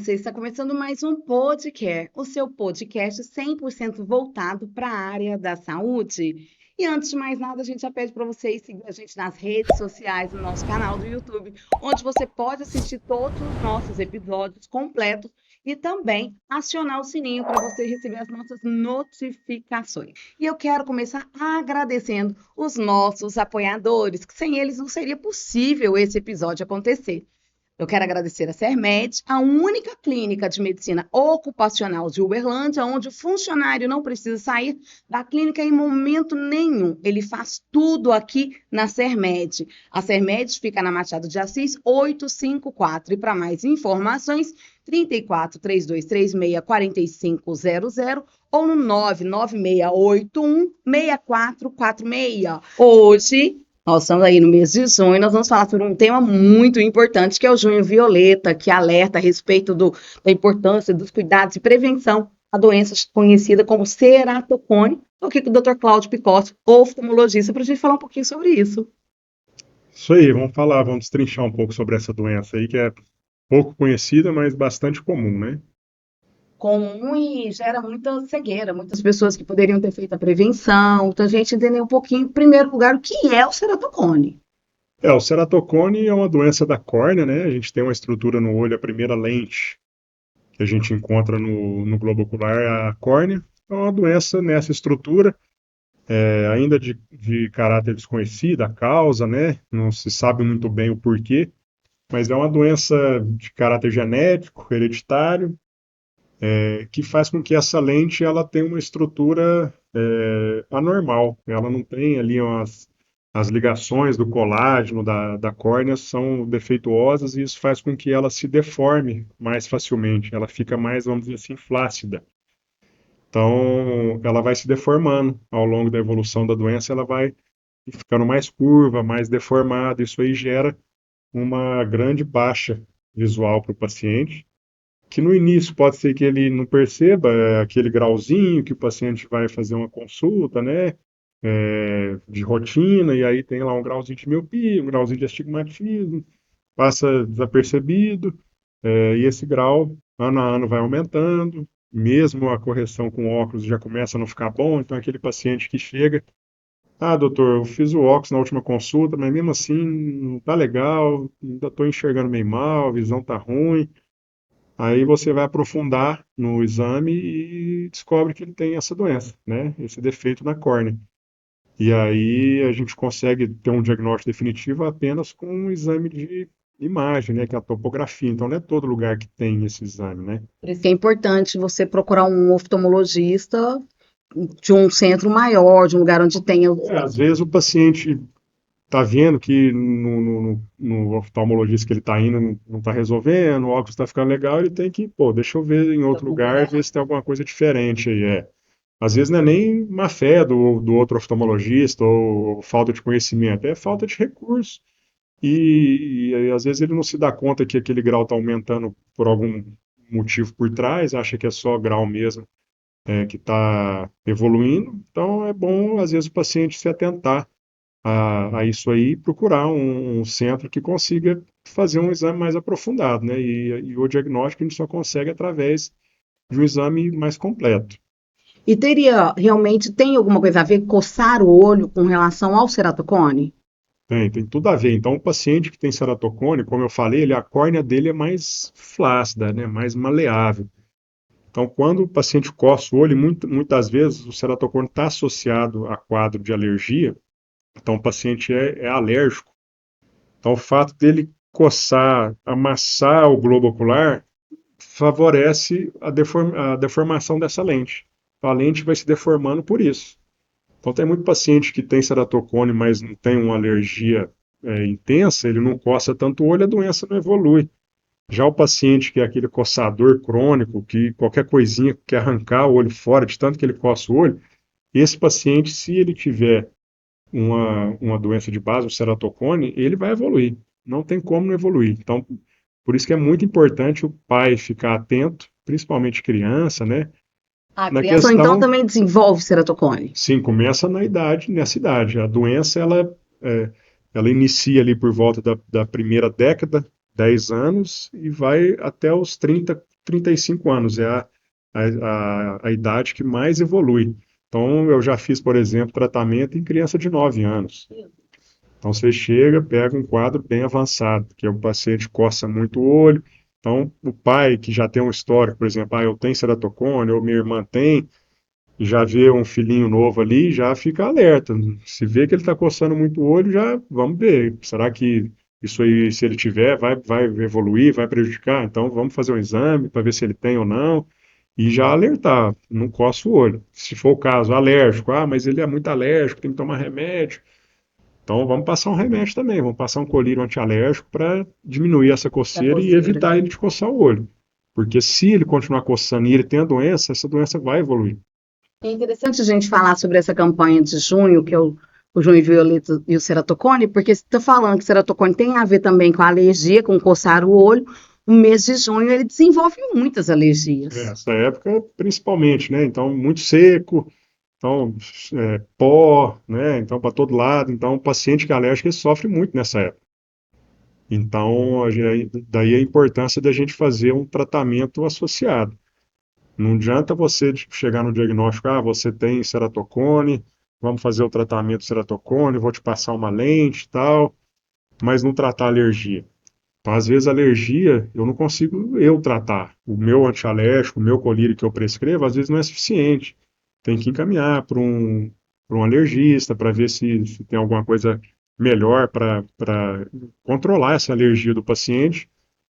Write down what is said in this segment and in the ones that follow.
você está começando mais um podcast, o seu podcast 100% voltado para a área da saúde. E antes de mais nada, a gente já pede para vocês seguir a gente nas redes sociais, no nosso canal do YouTube, onde você pode assistir todos os nossos episódios completos e também acionar o sininho para você receber as nossas notificações. E eu quero começar agradecendo os nossos apoiadores, que sem eles não seria possível esse episódio acontecer. Eu quero agradecer a Sermed, a única clínica de medicina ocupacional de Uberlândia, onde o funcionário não precisa sair da clínica em momento nenhum. Ele faz tudo aqui na Sermed. A Sermed fica na Machado de Assis 854. E para mais informações, 34 3236 4500 ou no 99681 6446. Hoje nós estamos aí no mês de junho e nós vamos falar sobre um tema muito importante, que é o Junho Violeta, que alerta a respeito da importância dos cuidados e prevenção a doença conhecida como ceratocone. Estou aqui com o Dr. Cláudio Picotto, oftalmologista, para a gente falar um pouquinho sobre isso. Isso aí, vamos destrinchar um pouco sobre essa doença aí, que é pouco conhecida, mas bastante comum, né? Comum e gera muita cegueira, muitas pessoas que poderiam ter feito a prevenção. Então, a gente entender um pouquinho, em primeiro lugar, o que é o ceratocone. O ceratocone é uma doença da córnea, né? A gente tem uma estrutura no olho, a primeira lente que a gente encontra no globo ocular é a córnea. É uma doença nessa estrutura, ainda de caráter desconhecido, a causa, né? Não se sabe muito bem o porquê, mas é uma doença de caráter genético, hereditário, que faz com que essa lente ela tenha uma estrutura anormal. Ela não tem ali as ligações do colágeno da córnea são defeituosas e isso faz com que ela se deforme mais facilmente. Ela fica mais, vamos dizer assim, flácida. Então, ela vai se deformando ao longo da evolução da doença, ela vai ficando mais curva, mais deformada. Isso aí gera uma grande baixa visual para o paciente, que no início pode ser que ele não perceba aquele grauzinho que o paciente vai fazer uma consulta, né, de rotina, e aí tem lá um grauzinho de miopia, um grauzinho de astigmatismo, passa desapercebido, e esse grau, ano a ano, vai aumentando, mesmo a correção com óculos já começa a não ficar bom, então aquele paciente que chega, doutor, eu fiz o óculos na última consulta, mas mesmo assim não tá legal, ainda estou enxergando meio mal, a visão tá ruim. Aí você vai aprofundar no exame e descobre que ele tem essa doença, né? Esse defeito na córnea. E aí a gente consegue ter um diagnóstico definitivo apenas com um exame de imagem, né? Que é a topografia. Então não é todo lugar que tem esse exame, né? Por isso que é importante você procurar um oftalmologista de um centro maior, de um lugar onde tenha. Às vezes o paciente está vendo que no oftalmologista que ele está indo não está resolvendo, o óculos está ficando legal, ele tem que, pô, deixa eu ver em outro lugar, ver se tem alguma coisa diferente aí. Às vezes não é nem má fé do outro oftalmologista ou falta de conhecimento, é falta de recurso. E às vezes ele não se dá conta que aquele grau está aumentando por algum motivo por trás, acha que é só grau mesmo, que está evoluindo. Então é bom, às vezes, o paciente se atentar a isso aí e procurar um centro que consiga fazer um exame mais aprofundado, né? E o diagnóstico a gente só consegue através de um exame mais completo. E tem alguma coisa a ver coçar o olho com relação ao ceratocone? Tem tudo a ver. Então, o paciente que tem ceratocone, como eu falei, a córnea dele é mais flácida, né? Mais maleável. Então, quando o paciente coça o olho, muitas vezes o ceratocone está associado a quadro de alergia, então o paciente é alérgico. Então, o fato dele coçar, amassar o globo ocular, favorece a deformação dessa lente. Então, a lente vai se deformando por isso. Então, tem muito paciente que tem ceratocone, mas não tem uma alergia intensa, ele não coça tanto o olho, a doença não evolui. Já o paciente que é aquele coçador crônico, que qualquer coisinha quer arrancar o olho fora, de tanto que ele coça o olho, esse paciente, se ele tiver uma doença de base, o ceratocone, ele vai evoluir. Não tem como não evoluir. Então, por isso que é muito importante o pai ficar atento, principalmente criança, né? A Na criança, então, questão, também desenvolve ceratocone. sim, começa nessa idade. A doença, ela inicia ali por volta da primeira década, 10 anos, e vai até os 30, 35 anos, é a idade que mais evolui. Então, eu já fiz, por exemplo, tratamento em criança de 9 anos. Então, você chega, pega um quadro bem avançado, que é o paciente coça muito o olho. Então, o pai que já tem um histórico, por exemplo, eu tenho ceratocone, ou minha irmã tem, já vê um filhinho novo ali, já fica alerta. Se vê que ele está coçando muito o olho, já vamos ver. Será que isso aí, se ele tiver, vai evoluir, vai prejudicar? Então, vamos fazer um exame para ver se ele tem ou não. E já alertar, não coça o olho. Se for o caso, alérgico, mas ele é muito alérgico, tem que tomar remédio. Então vamos passar um remédio também, vamos passar um colírio antialérgico para diminuir essa Da coceira e coceira. evitar ele de coçar o olho. Porque se ele continuar coçando e ele tem a doença, essa doença vai evoluir. É interessante a gente falar sobre essa campanha de junho, que é o junho violeta e o ceratocone, porque você está falando que ceratocone tem a ver também com a alergia, com coçar o olho. O mês de junho ele desenvolve muitas alergias. Essa época, principalmente, né? Então, muito seco, então, pó, né? Então, para todo lado. Então, o paciente que é alérgico ele sofre muito nessa época. Então, daí a importância da gente fazer um tratamento associado. Não adianta você chegar no diagnóstico, você tem ceratocone, vamos fazer o tratamento de ceratocone, vou te passar uma lente e tal, mas não tratar a alergia. Então, às vezes, a alergia eu não consigo tratar. O meu antialérgico, o meu colírio que eu prescrevo, às vezes não é suficiente. Tem que encaminhar para um alergista para ver se tem alguma coisa melhor para controlar essa alergia do paciente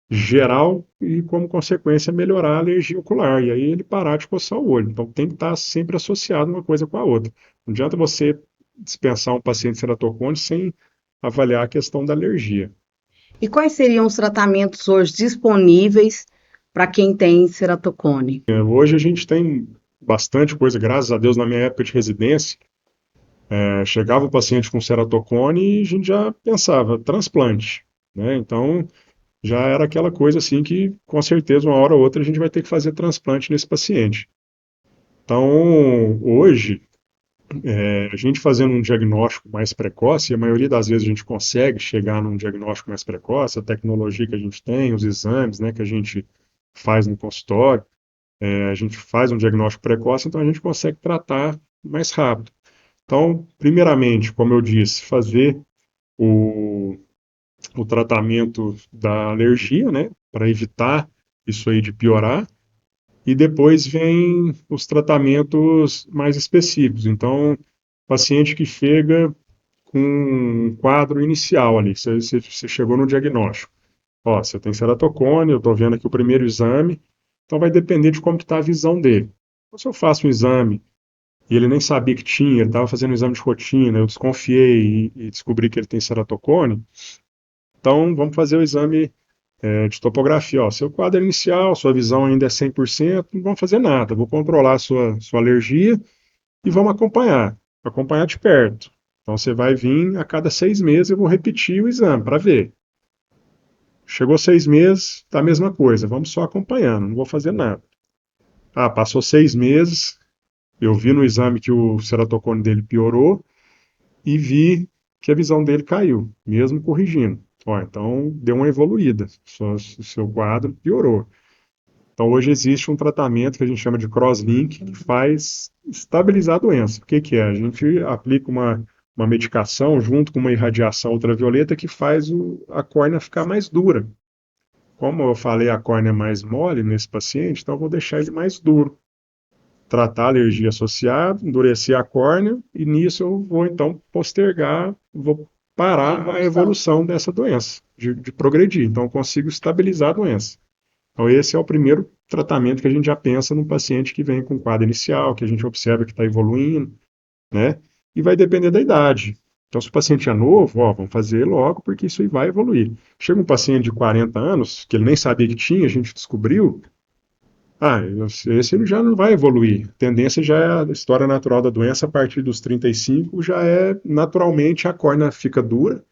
geral e, como consequência, melhorar a alergia ocular. E aí ele parar de coçar o olho. Então tem que estar sempre associado uma coisa com a outra. Não adianta você dispensar um paciente ceratocone sem avaliar a questão da alergia. E quais seriam os tratamentos hoje disponíveis para quem tem ceratocone? Hoje a gente tem bastante coisa, graças a Deus, na minha época de residência, chegava o paciente com ceratocone e a gente já pensava, transplante, né? Então, já era aquela coisa assim que, com certeza, uma hora ou outra a gente vai ter que fazer transplante nesse paciente. Então, hoje, a gente fazendo um diagnóstico mais precoce, e a maioria das vezes a gente consegue chegar num diagnóstico mais precoce, a tecnologia que a gente tem, os exames, né, que a gente faz no consultório, a gente faz um diagnóstico precoce, então a gente consegue tratar mais rápido. Então, primeiramente, como eu disse, fazer o, o tratamento da alergia, né, para evitar isso aí de piorar, e depois vem os tratamentos mais específicos. Então, paciente que chega com um quadro inicial ali, você chegou no diagnóstico. Ó, você tem ceratocone, eu estou vendo aqui o primeiro exame, então vai depender de como está a visão dele. Então, se eu faço um exame e ele nem sabia que tinha, ele estava fazendo um exame de rotina, eu desconfiei e descobri que ele tem ceratocone, então vamos fazer o exame de topografia. Ó, seu quadro inicial, sua visão ainda é 100%, não vamos fazer nada, vou controlar a sua alergia e vamos acompanhar de perto. Então você vai vir a cada 6 meses, eu vou repetir o exame para ver. Chegou 6 meses, tá a mesma coisa, vamos só acompanhando, não vou fazer nada. Passou 6 meses, eu vi no exame que o ceratocone dele piorou e vi que a visão dele caiu, mesmo corrigindo. Ó, então deu uma evoluída, seu quadro piorou. Então hoje existe um tratamento que a gente chama de crosslink, que faz estabilizar a doença. O que que é? A gente aplica uma medicação junto com uma irradiação ultravioleta que faz a córnea ficar mais dura. Como eu falei, a córnea é mais mole nesse paciente, então eu vou deixar ele mais duro. Tratar a alergia associada, endurecer a córnea, e nisso eu vou então postergar, vou parar a evolução dessa doença, de progredir. Então eu consigo estabilizar a doença. Então esse é o primeiro tratamento que a gente já pensa no paciente que vem com quadro inicial, que a gente observa que está evoluindo, né? E vai depender da idade. Então, se o paciente é novo, vamos fazer logo, porque isso aí vai evoluir. Chega um paciente de 40 anos, que ele nem sabia que tinha, a gente descobriu, esse ele já não vai evoluir. A tendência já é a história natural da doença, a partir dos 35, já é naturalmente a córnea fica dura,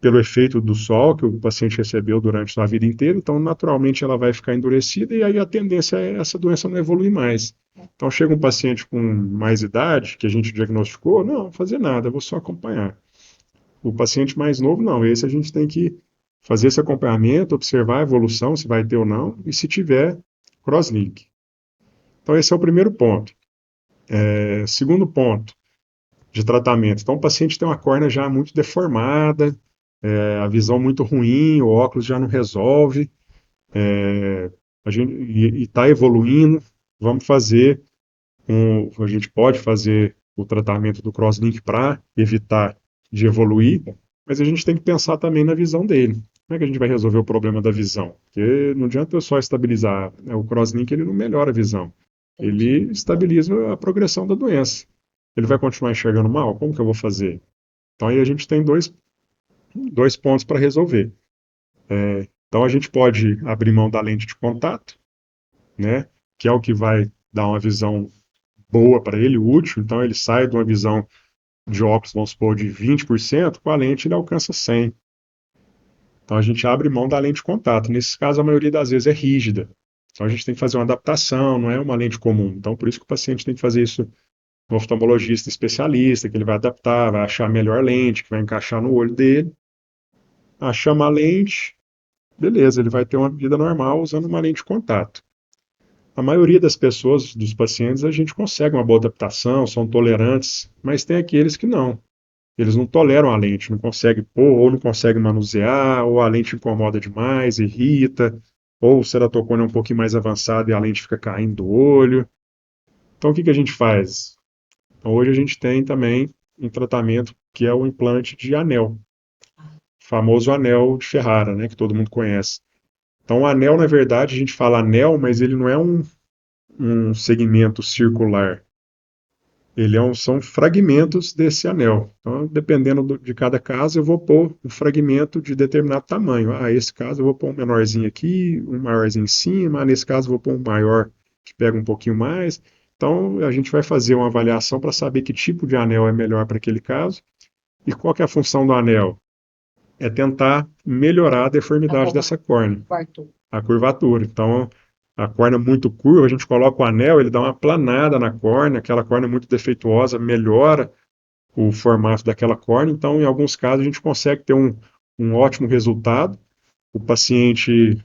pelo efeito do sol que o paciente recebeu durante a vida inteira, então naturalmente ela vai ficar endurecida e aí a tendência é essa doença não evoluir mais. Então chega um paciente com mais idade, que a gente diagnosticou, não, vou fazer nada, vou só acompanhar. O paciente mais novo, não, esse a gente tem que fazer esse acompanhamento, observar a evolução, se vai ter ou não, e se tiver, crosslink. Então esse é o primeiro ponto. Segundo ponto de tratamento. Então o paciente tem uma córnea já muito deformada, a visão muito ruim, o óculos já não resolve, e está evoluindo. Vamos fazer a gente pode fazer o tratamento do crosslink para evitar de evoluir, mas a gente tem que pensar também na visão dele. Como é que a gente vai resolver o problema da visão? Porque não adianta eu só estabilizar, né? O crosslink ele não melhora a visão, ele estabiliza a progressão da doença. Ele vai continuar enxergando mal? Como que eu vou fazer? Então aí a gente tem dois pontos para resolver. Então a gente pode abrir mão da lente de contato, né, que é o que vai dar uma visão boa para ele, útil. Então ele sai de uma visão de óculos, vamos supor, de 20%, com a lente ele alcança 100%. Então a gente abre mão da lente de contato. Nesse caso, a maioria das vezes é rígida. Então a gente tem que fazer uma adaptação, não é uma lente comum. Então por isso que o paciente tem que fazer isso no oftalmologista especialista, que ele vai adaptar, vai achar a melhor lente, que vai encaixar no olho dele. Achar a lente, beleza, ele vai ter uma vida normal usando uma lente de contato. A maioria das pessoas, dos pacientes, a gente consegue uma boa adaptação, são tolerantes, mas tem aqueles que não. Eles não toleram a lente, não conseguem pôr, ou não conseguem manusear, ou a lente incomoda demais, irrita, ou o ceratocone é um pouquinho mais avançado e a lente fica caindo do olho. Então o que a gente faz? Então, hoje a gente tem também um tratamento que é o implante de anel, o famoso anel de Ferrara, né, que todo mundo conhece. Então o anel, na verdade, a gente fala anel, mas ele não é um segmento circular. São fragmentos desse anel. Então, dependendo de cada caso, eu vou pôr um fragmento de determinado tamanho. Esse caso eu vou pôr um menorzinho aqui, um maiorzinho em cima. Nesse caso eu vou pôr um maior que pega um pouquinho mais. Então, a gente vai fazer uma avaliação para saber que tipo de anel é melhor para aquele caso. E qual que é a função do anel? É tentar melhorar a deformidade dessa córnea, a curvatura. Então, a córnea muito curva, a gente coloca o anel, ele dá uma planada na córnea, aquela córnea muito defeituosa melhora o formato daquela córnea. Então, em alguns casos, a gente consegue ter um ótimo resultado. O paciente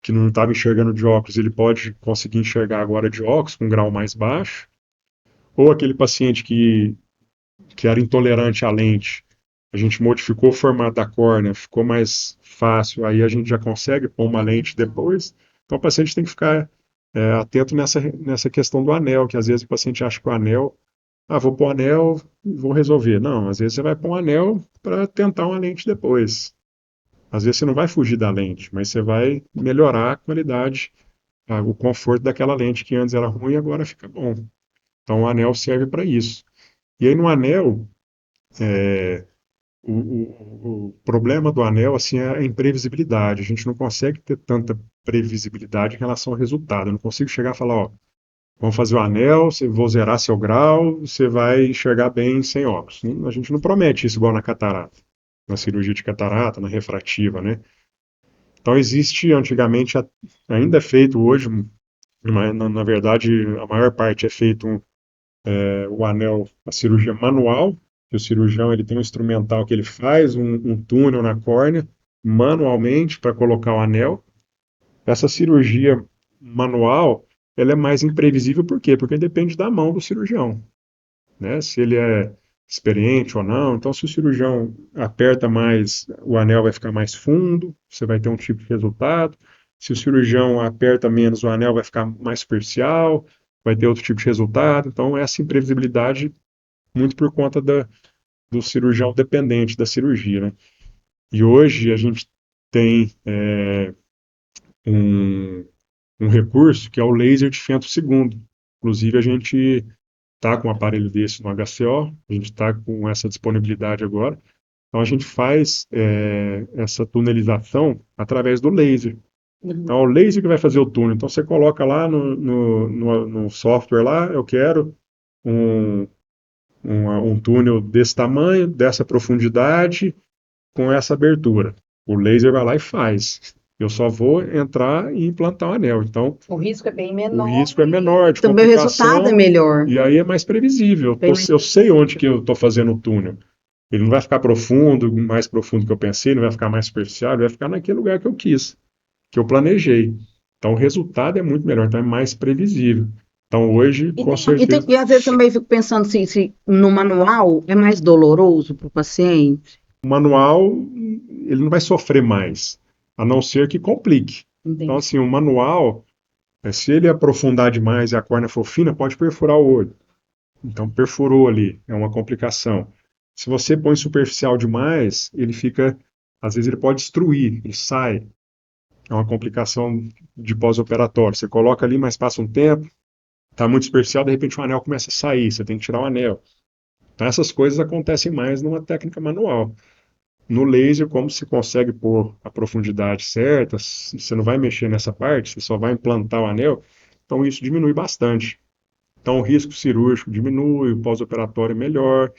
que não estava enxergando de óculos, ele pode conseguir enxergar agora de óculos com um grau mais baixo. Ou aquele paciente que era intolerante à lente, a gente modificou o formato da córnea, ficou mais fácil, aí a gente já consegue pôr uma lente depois. Então o paciente tem que ficar atento nessa questão do anel, que às vezes o paciente acha que o anel, vou pôr um anel, vou resolver. Não, às vezes você vai pôr um anel para tentar uma lente depois. Às vezes você não vai fugir da lente, mas você vai melhorar a qualidade, o conforto daquela lente que antes era ruim e agora fica bom. Então o anel serve para isso. E aí no anel, o problema do anel assim, é a imprevisibilidade. A gente não consegue ter tanta previsibilidade em relação ao resultado. Eu não consigo chegar e falar, ó, vamos fazer o anel, vou zerar seu grau, você vai enxergar bem sem óculos. A gente não promete isso igual na catarata, na cirurgia de catarata, na refrativa, né? Então existe, antigamente, ainda é feito hoje, mas na verdade a maior parte é feito o anel, a cirurgia manual, que o cirurgião ele tem um instrumental que ele faz, um túnel na córnea, manualmente para colocar o anel. Essa cirurgia manual, ela é mais imprevisível, por quê? Porque depende da mão do cirurgião, né? Se ele é experiente ou não. Então, se o cirurgião aperta mais, o anel vai ficar mais fundo, você vai ter um tipo de resultado. Se o cirurgião aperta menos, o anel vai ficar mais superficial, vai ter outro tipo de resultado. Então, essa imprevisibilidade, muito por conta do cirurgião dependente da cirurgia, né? E hoje a gente tem um, um recurso que é o laser de femtosegundo. Inclusive, a gente está com um aparelho desse no HCO, a gente está com essa disponibilidade agora. Então, a gente faz essa tunelização através do laser. Então, é o laser que vai fazer o túnel. Então, você coloca lá no software lá, eu quero um túnel desse tamanho, dessa profundidade, com essa abertura. O laser vai lá e faz. Eu só vou entrar e implantar o anel. Então, o risco é bem o menor. risco é menor de Também o resultado é melhor. e aí é mais previsível. Eu sei onde que eu estou fazendo o túnel. Ele não vai ficar profundo, mais profundo que eu pensei, não vai ficar mais superficial, ele vai ficar naquele lugar que eu quis, que eu planejei. Então o resultado é muito melhor, então é mais previsível. Então hoje, com certeza, E às vezes também fico pensando se no manual é mais doloroso para o paciente. o manual ele não vai sofrer mais, a não ser que complique. Então Entendi. assim, o manual, se ele aprofundar demais e a córnea for fina, pode perfurar o olho. Então perfurou ali, é uma complicação. Se você põe superficial demais, ele fica, às vezes ele pode destruir, ele sai. É uma complicação de pós-operatório. Você coloca ali, mas passa um tempo, está muito superficial, de repente o anel começa a sair, você tem que tirar o anel. Então essas coisas acontecem mais numa técnica manual. No laser, como se consegue pôr a profundidade certa, você não vai mexer nessa parte, você só vai implantar o anel, então isso diminui bastante. Então o risco cirúrgico diminui, o pós-operatório é melhor,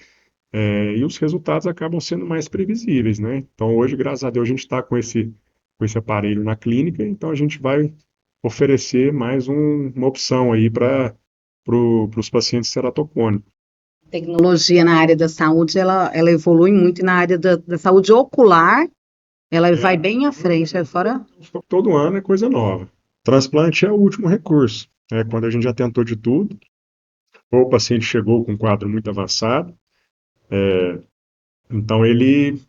e os resultados acabam sendo mais previsíveis, né? Então hoje, graças a Deus, a gente está com esse aparelho na clínica, então a gente vai oferecer mais uma opção aí para os pacientes ceratocônicos. Tecnologia na área da saúde, ela evolui muito e na área da saúde ocular, ela vai É, bem à frente, fora. todo ano é coisa nova. Transplante é o último recurso. É quando a gente já tentou de tudo, ou o paciente chegou com um quadro muito avançado, então ele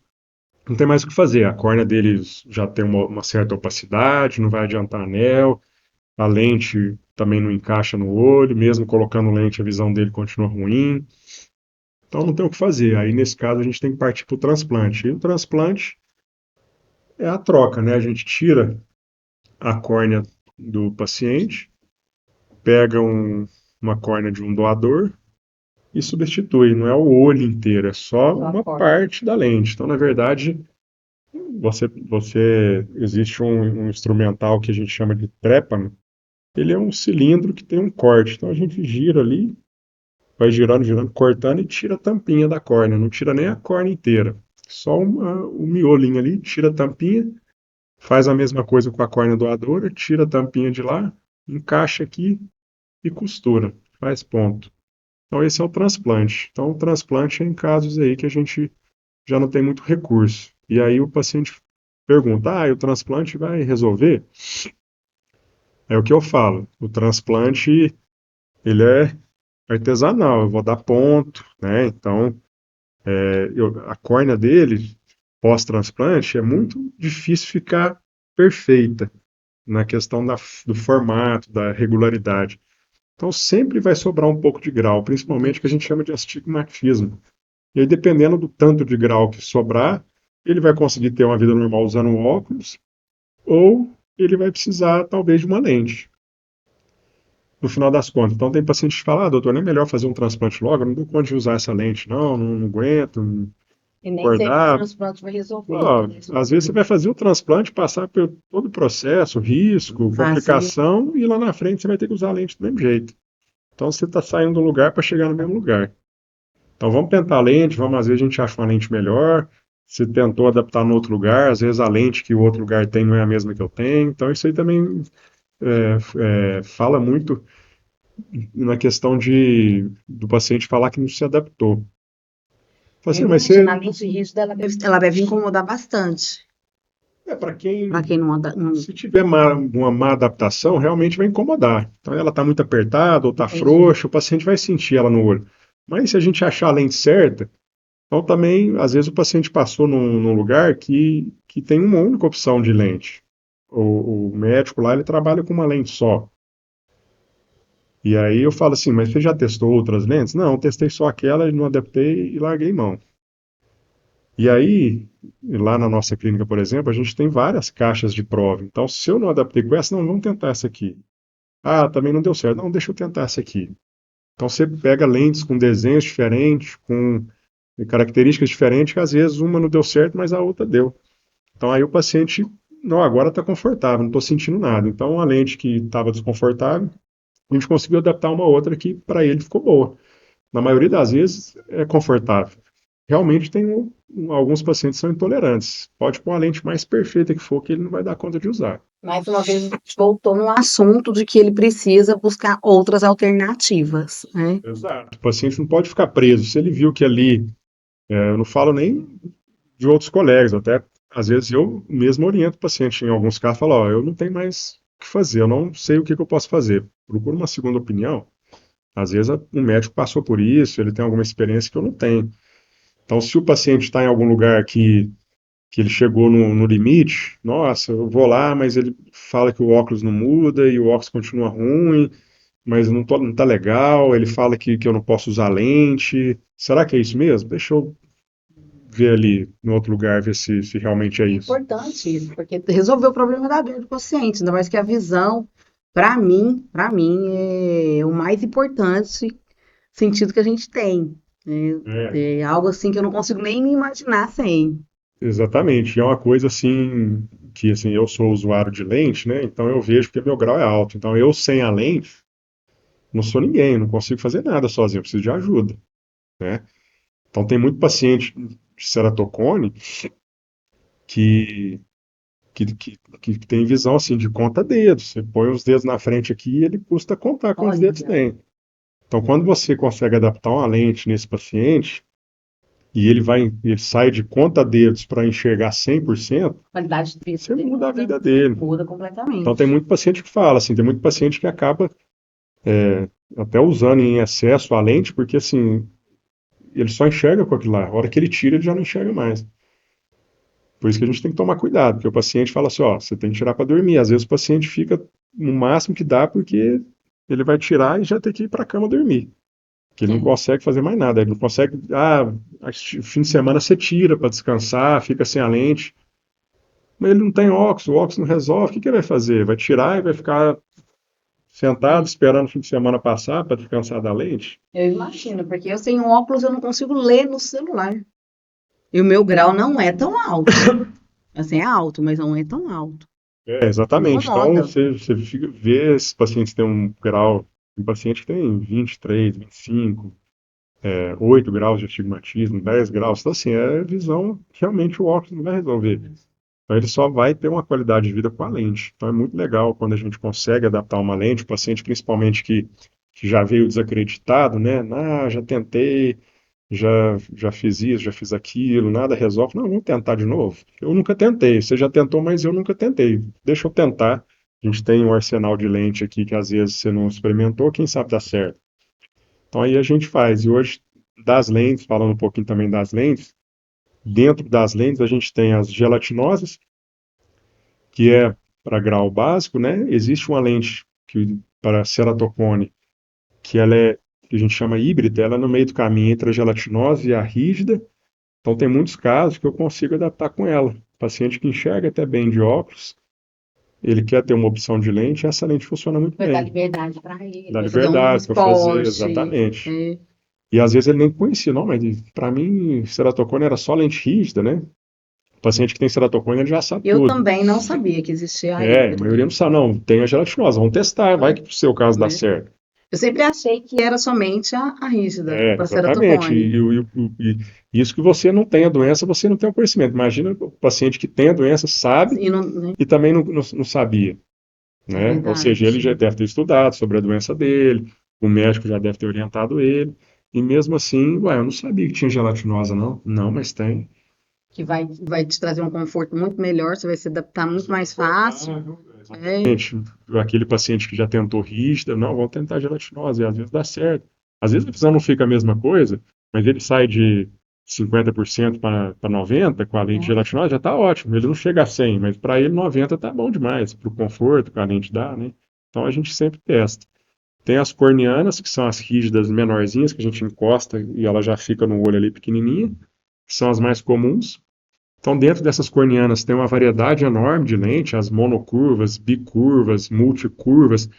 não tem mais o que fazer. A córnea dele já tem uma certa opacidade, não vai adiantar anel, a lente também não encaixa no olho, mesmo colocando lente a visão dele continua ruim. Então não tem o que fazer. Aí nesse caso a gente tem que partir para o transplante. E o transplante é a troca, né? A gente tira a córnea do paciente, pega uma córnea de um doador e substitui. Não é o olho inteiro, é só uma parte da lente. Então, na verdade, existe um instrumental que a gente chama de trépano. Ele é um cilindro que tem um corte. Então a gente gira ali, vai girando, girando, cortando e tira a tampinha da córnea. Não tira nem a córnea inteira. Só o miolinho ali, tira a tampinha, faz a mesma coisa com a córnea doadora, tira a tampinha de lá, encaixa aqui e costura. Faz ponto. Então esse é o transplante. Então o transplante é em casos aí que a gente já não tem muito recurso. E aí o paciente pergunta: e o transplante vai resolver? É o que eu falo. O transplante, ele é artesanal, eu vou dar ponto, né? Então, a córnea dele, pós-transplante, é muito difícil ficar perfeita na questão do formato, da regularidade. Então, sempre vai sobrar um pouco de grau, principalmente o que a gente chama de astigmatismo. E aí, dependendo do tanto de grau que sobrar, ele vai conseguir ter uma vida normal usando um óculos, ou ele vai precisar, talvez, de uma lente, no final das contas. Então, tem paciente que fala: doutor, não é melhor fazer um transplante logo? Eu não dou conta de usar essa lente, não aguento, E nem sempre o acordar. transplante vai resolver. Pô, às vezes você vai fazer o transplante, passar por todo o processo, risco, complicação, e lá na frente você vai ter que usar a lente do mesmo jeito. Então, você está saindo do lugar para chegar no mesmo lugar. Então vamos tentar a lente, às vezes a gente acha uma lente melhor. Se tentou adaptar no outro lugar, às vezes a lente que o outro lugar tem não é a mesma que eu tenho. Então isso aí também fala muito na questão do paciente falar que não se adaptou. Fala assim, mas Imagina, a você. mente rígida, ela deve incomodar bastante. Para Para quem. quem não anda. Não... Se tiver uma má adaptação, realmente vai incomodar. Então ela está muito apertada ou está Entendi. frouxa, o paciente vai sentir ela no olho. Mas se a gente achar a lente certa, então, também, às vezes, o paciente passou num lugar que tem uma única opção de lente. O médico lá, ele trabalha com uma lente só. E aí eu falo assim, mas você já testou outras lentes? Não, testei só aquela, não adaptei e larguei mão. E aí, lá na nossa clínica, por exemplo, a gente tem várias caixas de prova. Então, se eu não adaptei com essa, não, vamos tentar essa aqui. Ah, também não deu certo. Não, deixa eu tentar essa aqui. Então, você pega lentes com desenhos diferentes, com características diferentes, que às vezes uma não deu certo, mas a outra deu. Então aí o paciente, não, agora está confortável, não estou sentindo nada. Então a lente que estava desconfortável, a gente conseguiu adaptar uma outra que para ele ficou boa. Na maioria das vezes é confortável. Realmente tem alguns pacientes que são intolerantes. Pode pôr a lente mais perfeita que for, que ele não vai dar conta de usar. Mais uma vez, a gente voltou no assunto de que ele precisa buscar outras alternativas, né? Exato. O paciente não pode ficar preso. Se ele viu que ali Eu não falo nem de outros colegas, até às vezes eu mesmo oriento o paciente em alguns casos, falo, ó, eu não tenho mais o que fazer, eu não sei o que que eu posso fazer. Procura uma segunda opinião. Às vezes o médico passou por isso, ele tem alguma experiência que eu não tenho. Então, se o paciente está em algum lugar que ele chegou no limite, nossa, eu vou lá, mas ele fala que o óculos não muda e o óculos continua ruim, mas não tá legal, ele fala que eu não posso usar lente. Será que é isso mesmo? Deixa eu ver ali no outro lugar, ver se realmente é É isso. importante isso, porque resolveu o problema da dor do paciente, ainda mais que a visão, para mim, é o mais importante sentido que a gente tem. É, É algo assim que eu não consigo nem me imaginar sem. exatamente. E é uma coisa assim que assim, eu sou usuário de lente, né? Então eu vejo que meu grau é alto. Então eu sem a lente não sou ninguém, não consigo fazer nada sozinho, eu preciso de ajuda, né? Então tem muito paciente de ceratocone que que tem visão assim de conta dedos. Você põe os dedos na frente aqui e ele custa contar quantos dedos Olha, tem. Então, quando você consegue adaptar uma lente nesse paciente e ele sai de conta dedos para enxergar 100%, a qualidade de vida você dele muda a muda, vida dele. muda Então, tem completamente. muito paciente que fala assim, tem muito paciente que acaba até usando em excesso a lente, porque assim, ele só enxerga com aquilo lá. A hora que ele tira, ele já não enxerga mais. Por isso que a gente tem que tomar cuidado, porque o paciente fala assim, ó, você tem que tirar para dormir. Às vezes o paciente fica no máximo que dá porque ele vai tirar e já tem que ir para a cama dormir. Que ele não É. consegue fazer mais nada. Ele não consegue, fim de semana você tira para descansar, fica sem a lente. Mas ele não tem óculos, o óculos não resolve. O que que ele vai fazer? Vai tirar e vai ficar sentado esperando o fim de semana passar para descansar da lente? Eu imagino, porque eu sem óculos eu não consigo ler no celular. E o meu grau não é tão alto. Assim, é alto, mas não é tão alto. Me Exatamente. Então, incomoda. você vê esses pacientes que têm um grau, um paciente que tem 23, 25, 8 graus de astigmatismo, 10 graus. Então, assim, é visão, realmente o óculos não vai resolver. Então, ele só vai ter uma qualidade de vida com a lente. Então, é muito legal quando a gente consegue adaptar uma lente, o paciente, principalmente que já veio desacreditado, né? Ah, já tentei, já fiz isso, já fiz aquilo, nada resolve. Não, vamos tentar de novo. Eu nunca tentei. Você já tentou, mas eu nunca tentei. Deixa eu tentar. A gente tem um arsenal de lente aqui que às vezes você não experimentou, quem sabe dá certo. Então aí a gente faz. E hoje, das lentes, falando um pouquinho também das lentes, dentro das lentes a gente tem as gelatinosas, que é para grau básico, né? Existe uma lente para ceratocone, que ela é, que a gente chama híbrida, ela é no meio do caminho entre a gelatinosa e a rígida. Então tem muitos casos que eu consigo adaptar com ela. Paciente que enxerga até bem de óculos, ele quer ter uma opção de lente, essa lente funciona muito Vai dar bem. liberdade para ele, Dá vai fazer um liberdade para fazer, esporte. exatamente. É. E às vezes ele nem conhecia, não, mas para mim, ceratocone era só lente rígida, né? O paciente que tem ceratocone, ele já sabe Eu tudo. também não sabia que existia a A maioria híbrida. não sabe, não, tem a gelatinosa, vamos testar, vai que pro seu caso dá Né? certo. Eu sempre achei que era somente a rígida, para Exatamente. ceratocone. E isso que você não tem a doença, você não tem o conhecimento. Imagina o paciente que tem a doença, sabe E não, né? e também não sabia, É né? Ou seja, ele já verdade. deve ter estudado sobre a doença dele, o médico já deve ter orientado ele, e mesmo assim, ué, eu não sabia que tinha gelatinosa, não. Não, mas tem. Que vai te trazer um conforto muito melhor, você vai se adaptar muito Isso é mais fácil. confortável, É, exatamente. Aquele paciente que já tentou rígida, não, vamos tentar gelatinosa, e às vezes dá certo. Às vezes a visão não fica a mesma coisa, mas ele sai de 50% para 90% com a lente nossa, gelatinosa, já está ótimo. Ele não chega a 100, mas para ele 90 está bom demais, para o conforto que a lente dá, né? Então a gente sempre testa. Tem as corneanas, que são as rígidas menorzinhas, que a gente encosta e ela já fica no olho ali pequenininha, que são as mais comuns. Então, dentro dessas corneanas tem uma variedade enorme de lente, as monocurvas, bicurvas, multicurvas.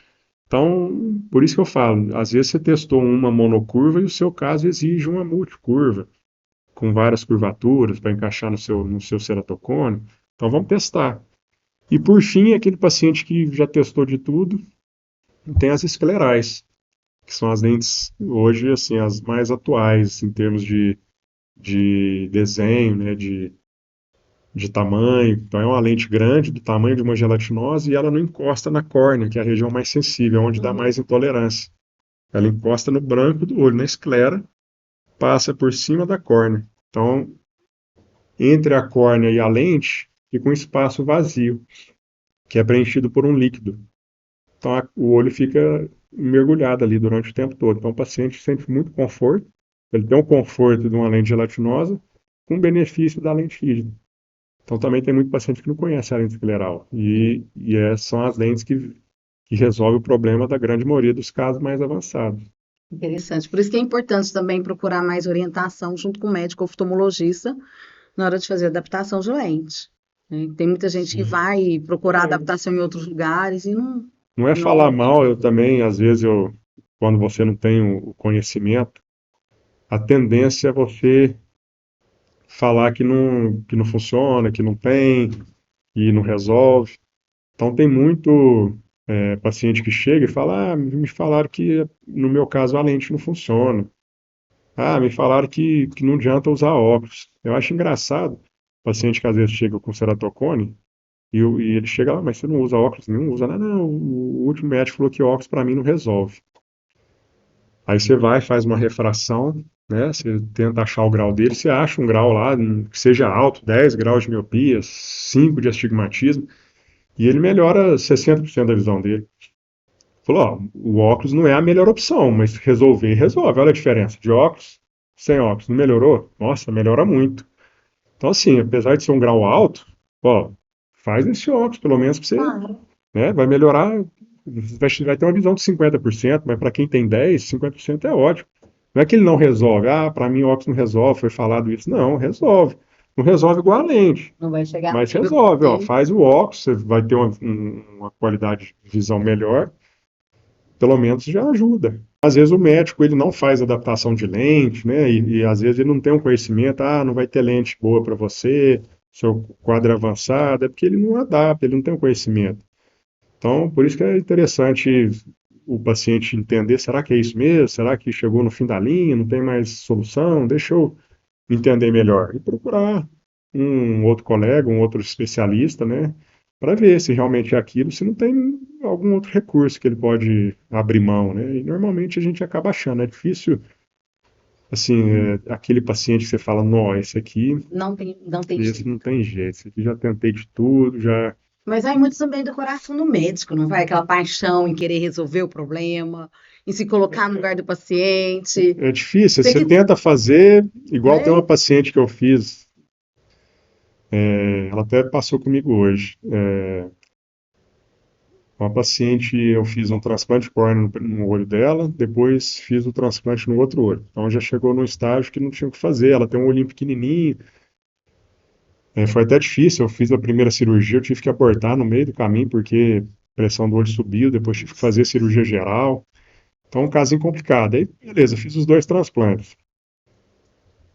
Então, por isso que eu falo, às vezes você testou uma monocurva e o seu caso exige uma multicurva, com várias curvaturas para encaixar no seu ceratocone. Então, vamos testar. E por fim, aquele paciente que já testou de tudo, tem as esclerais, que são as lentes hoje assim as mais atuais em termos de desenho, né, de tamanho. Então é uma lente grande, do tamanho de uma gelatinose, e ela não encosta na córnea, que é a região mais sensível, onde dá uhum. mais intolerância. Ela encosta no branco do olho, na esclera, passa por cima da córnea. Então, entre a córnea e a lente, fica um espaço vazio, que é preenchido por um líquido. Então, o olho fica mergulhado ali durante o tempo todo. Então, o paciente sente muito conforto. Ele tem o conforto de uma lente gelatinosa com o benefício da lente rígida. Então, também tem muito paciente que não conhece a lente escleral. São as lentes que resolvem o problema da grande maioria dos casos mais avançados. Interessante. Por isso que é importante também procurar mais orientação junto com o médico oftalmologista na hora de fazer adaptação de lente, né? Tem muita gente que Sim. vai procurar adaptação em outros lugares e não, Não é não. falar mal, eu também, às vezes, quando você não tem o conhecimento, a tendência é você falar que não funciona, que não tem, que não resolve. Então tem muito paciente que chega e fala, me falaram que no meu caso a lente não funciona. Me falaram que não adianta usar óculos. Eu acho engraçado, paciente que às vezes chega com ceratocone e ele chega lá, mas você não usa óculos nenhum? Usa, não, o último médico falou que óculos para mim não resolve. Aí você vai, faz uma refração, né? Você tenta achar o grau dele, você acha um grau lá que seja alto, 10 graus de miopia, 5 de astigmatismo, e ele melhora 60% da visão dele. Falou, ó, o óculos não é a melhor opção, mas resolver, resolve. Olha a diferença de óculos, sem óculos. Não melhorou? Nossa, melhora muito. Então, assim, apesar de ser um grau alto, ó, faz esse óculos, pelo menos pra você, Claro. né? Vai melhorar, vai ter uma visão de 50%, mas para quem tem 10, 50% é ótimo. Não é que ele não resolve. Para mim o óculos não resolve, foi falado isso. Não, resolve. Não resolve igual a lente, Não vai chegar no mas nível resolve. Ó, que faz o óculos, você vai ter uma qualidade de visão melhor, pelo menos já ajuda. Às vezes o médico ele não faz adaptação de lente, né? E às vezes ele não tem um conhecimento, não vai ter lente boa para você, seu quadro é avançado, é porque ele não adapta, ele não tem um conhecimento. Então, por isso que é interessante o paciente entender, será que é isso mesmo? Será que chegou no fim da linha, não tem mais solução? Deixa eu entender melhor. E procurar um outro colega, um outro especialista, né? Para ver se realmente é aquilo, se não tem algum outro recurso que ele pode abrir mão, né? E normalmente a gente acaba achando, é difícil, assim, aquele paciente que você fala, não, não tem esse jeito. não tem jeito, esse aqui já tentei de tudo, já. Mas vai muito também do coração do médico, não vai? Aquela paixão em querer resolver o problema, em se colocar no lugar do paciente. É difícil, Tem você que, tenta fazer, igual tem né? uma paciente que eu fiz, ela até passou comigo hoje. Uma paciente, eu fiz um transplante de córnea no olho dela, depois fiz o transplante no outro olho. Então já chegou num estágio que não tinha o que fazer. Ela tem um olhinho pequenininho, foi até difícil. Eu fiz a primeira cirurgia, eu tive que abortar no meio do caminho porque a pressão do olho subiu, depois tive que fazer cirurgia geral. Então, um casinho complicado. Aí, beleza, fiz os dois transplantes.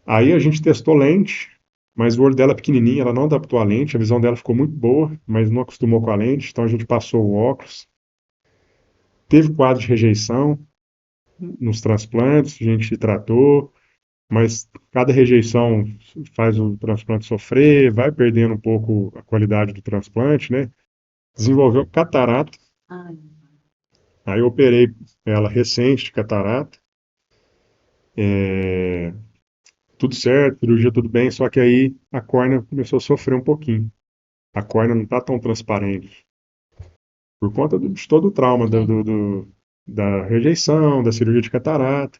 Aí a gente testou lente, mas o olho dela é pequenininho, ela não adaptou a lente, a visão dela ficou muito boa, mas não acostumou com a lente, então a gente passou o óculos. Teve quadro de rejeição nos transplantes, a gente tratou, mas cada rejeição faz o transplante sofrer, vai perdendo um pouco a qualidade do transplante, né? Desenvolveu catarata, Ai, aí eu operei ela recente de catarata, tudo certo, cirurgia tudo bem, só que aí a córnea começou a sofrer um pouquinho. A córnea não está tão transparente. Por conta de todo o trauma da rejeição, da cirurgia de catarata.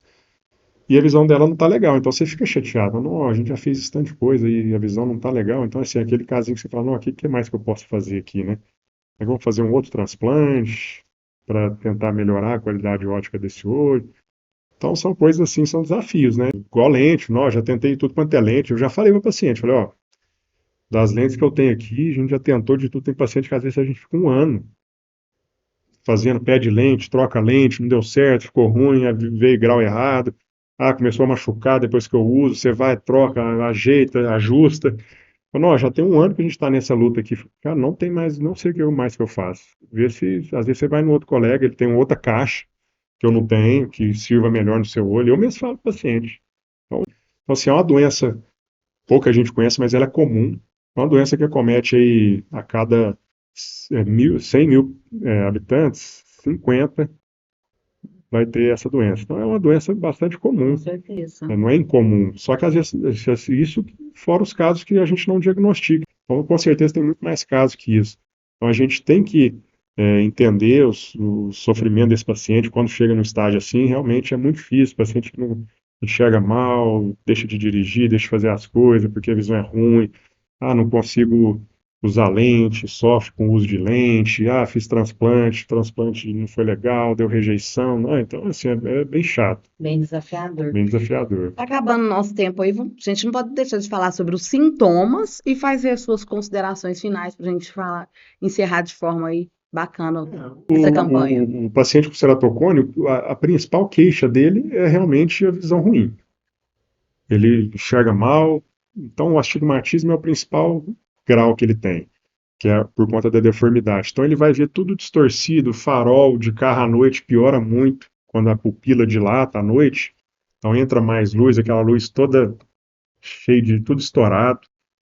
E a visão dela não está legal, então você fica chateado. Não, a gente já fez esse tanto de coisa e a visão não está legal. Então, assim, aquele casinho que você fala, não, o que mais que eu posso fazer aqui, né? Aí vamos fazer um outro transplante para tentar melhorar a qualidade ótica desse olho. Então, são coisas assim, são desafios, né? Igual lente, não, já tentei tudo quanto é lente. Eu já falei para o paciente, falei, ó, das lentes que eu tenho aqui, a gente já tentou de tudo. Tem paciente que às vezes a gente fica um ano fazendo pé de lente, troca lente, não deu certo, ficou ruim, veio grau errado. Começou a machucar depois que eu uso, você vai, troca, ajeita, ajusta. Não, já tem um ano que a gente está nessa luta aqui. Cara, não tem mais, não sei o que mais que eu faço. Vê se, às vezes você vai no outro colega, ele tem outra caixa que eu não tenho, que sirva melhor no seu olho. Eu mesmo falo para o paciente. Então, assim, é uma doença, pouca gente conhece, mas ela é comum. É uma doença que acomete aí a cada 100 mil habitantes, 50 vai ter essa doença. Então, é uma doença bastante comum, Com certeza. né? Não é incomum. Só que, às vezes, isso fora os casos que a gente não diagnostica. Então, com certeza, tem muito mais casos que isso. Então, a gente tem que entender o sofrimento desse paciente quando chega num estágio assim, realmente é muito difícil. O paciente que não enxerga mal, deixa de dirigir, deixa de fazer as coisas porque a visão é ruim. Ah, não consigo usar lente, sofre com o uso de lente. Ah, fiz transplante não foi legal, deu rejeição. Não, então, assim, é bem chato, Bem desafiador. bem desafiador. Tá acabando o nosso tempo aí, a gente não pode deixar de falar sobre os sintomas e fazer as suas considerações finais para a gente encerrar de forma aí bacana essa campanha. O paciente com ceratocone, a principal queixa dele é realmente a visão ruim. Ele enxerga mal, então o astigmatismo é o principal grau que ele tem, que é por conta da deformidade. Então ele vai ver tudo distorcido, farol de carro à noite piora muito quando a pupila dilata à noite, então entra mais luz, aquela luz toda cheia de tudo estourado,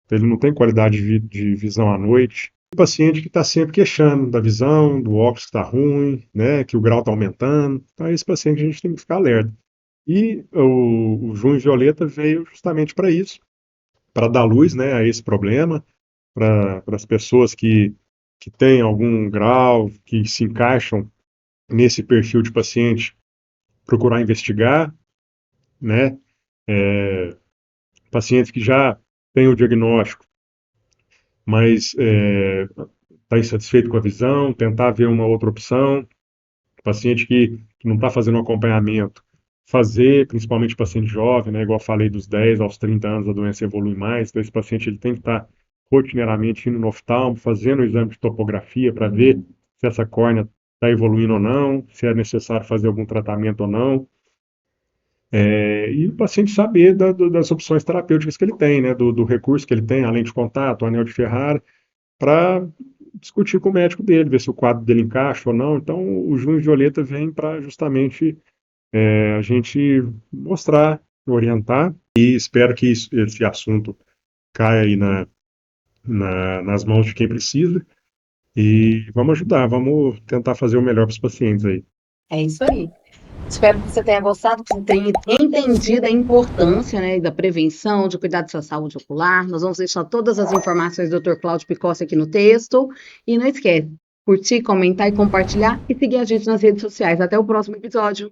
então ele não tem qualidade de visão à noite. O paciente que está sempre queixando da visão, do óculos que está ruim, né, que o grau está aumentando, então esse paciente a gente tem que ficar alerta. E o junho violeta veio justamente para isso, para dar luz, né, a esse problema, para as pessoas que têm algum grau, que se encaixam nesse perfil de paciente, procurar investigar, né, pacientes que já têm o diagnóstico, mas está insatisfeito com a visão, tentar ver uma outra opção, paciente que não está fazendo um acompanhamento, fazer, principalmente paciente jovem, né, igual eu falei, dos 10 aos 30 anos a doença evolui mais, então esse paciente ele tem que estar rotineiramente indo no oftalmo, fazendo o exame de topografia para ver se essa córnea está evoluindo ou não, se é necessário fazer algum tratamento ou não, e o paciente saber das opções terapêuticas que ele tem, né, do recurso que ele tem, a lente de contato, o anel de Ferrari, para discutir com o médico dele, ver se o quadro dele encaixa ou não. Então, o Junho Violeta vem para justamente a gente mostrar, orientar, e espero que esse assunto caia aí nas mãos de quem precisa, e vamos ajudar, vamos tentar fazer o melhor para os pacientes aí. É isso aí. Espero que você tenha gostado, que você tenha entendido a importância, né, da prevenção, de cuidar da sua saúde ocular. Nós vamos deixar todas as informações do Dr. Cláudio Picossi aqui no texto. E não esquece, curtir, comentar e compartilhar e seguir a gente nas redes sociais. Até o próximo episódio.